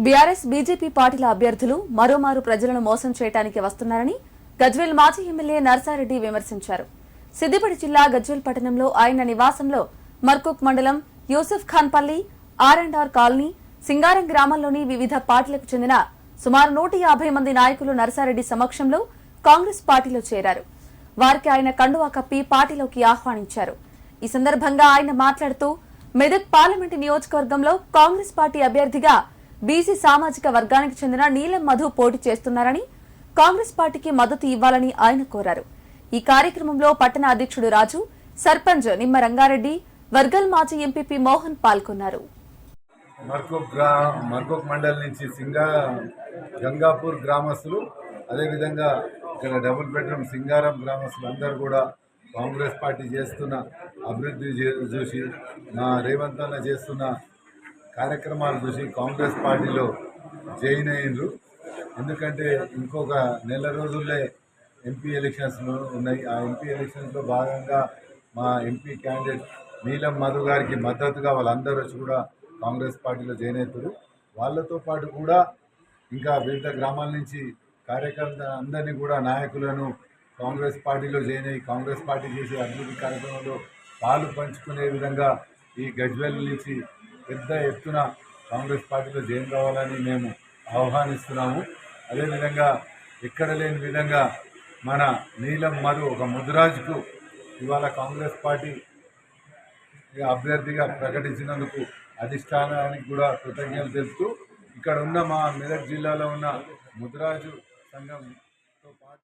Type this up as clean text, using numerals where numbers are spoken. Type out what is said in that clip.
BRS BJP పార్టీల అభ్యర్థులు మరోమారు ప్రజలను మోసం చేయడానికి వస్తున్నారని గజ్వేల్ మాజీ ఎమ్మెల్యే నర్సారెడ్డి విమర్శించారు. సిద్దిపేట జిల్లా గజ్వేల్ పట్టణంలో ఆయన నివాసంలో మర్కుక్ మండలం యూసుఫ్ ఖాన్ పల్లి, ఆర్&ఆర్ కాలనీ, సింగారం గ్రామాల్లోని వివిధ పార్టీలకు చెందిన సుమారు 150 మంది నాయకులు నర్సారెడ్డి సమక్షంలో కాంగ్రెస్ పార్టీలో చేరారు. వారికి ఆయన కండువా కప్పి పార్టీలోకి ఆహ్వానించారు. ఈ సందర్భంగా ఆయన మాట్లాడుతూ మెదక్ పార్లమెంటు నియోజకవర్గంలో కాంగ్రెస్ పార్టీ అభ్యర్థిగా బీసీ సామాజిక వర్గానికి చెందిన నీలం మధు పోటీ చేస్తున్నారని, కాంగ్రెస్ పార్టీకి మద్దతు ఇవ్వాలని ఆయన కోరారు. ఈ కార్యక్రమంలో పట్టణ అధ్యక్షుడు రాజు, సర్పంచ్ నిమ్మ రంగారెడ్డి, వర్గల్ మాజీ ఎంపీపీ మోహన్ పాల్గొన్నారు. మర్కుక్ మండల్ నుంచి గంగాపూర్ గ్రామస్తులు, అదేవిధంగా ఇక్కడ డబుల్ బెడ్రూమ్ సింగారం గ్రామస్తులు అందరూ కూడా కాంగ్రెస్ పార్టీ చేస్తున్న అభివృద్ధి చూసి, మా రేవంత్ అన్న చేస్తున్న కార్యక్రమాలు చూసి కాంగ్రెస్ పార్టీలో జాయిన్ అయ్యిండ్రు. ఎందుకంటే ఇంకొక నెల రోజుల్లో ఎంపీ ఎలక్షన్స్ ఉన్నాయి. ఆ ఎంపీ ఎలక్షన్స్లో భాగంగా మా ఎంపీ క్యాండిడేట్ నీలం మధు గారికి మద్దతుగా వాళ్ళందరూ వచ్చి కూడా కాంగ్రెస్ పార్టీలో జాయిన్ అవుతారు. వాళ్ళతో పాటు కూడా ఇంకా వివిధ గ్రామాల నుంచి కార్యకర్తల అందరినీ కూడా నాయకులను కాంగ్రెస్ పార్టీలో జాయిన్ అయ్యి కాంగ్రెస్ పార్టీ చేసే అభివృద్ధి కార్యక్రమంలో పాలు పంచుకునే విధంగా ఈ గజ్వేల్ నుంచి పెద్ద ఎత్తున కాంగ్రెస్ పార్టీలో జాయిన్ కావాలని మేము ఆహ్వానిస్తున్నాము. అదేవిధంగా ఎక్కడ లేని విధంగా మన నీలం మధు ఒక ముదిరాజుకు ఇవాళ కాంగ్రెస్ పార్టీ అభ్యర్థిగా ప్రకటించినందుకు అధిష్టానానికి కూడా కృతజ్ఞతలు తెలుపుతూ, ఇక్కడ ఉన్న మా మెదక్ జిల్లాలో ఉన్న ముదిరాజు సంఘంతో పాటు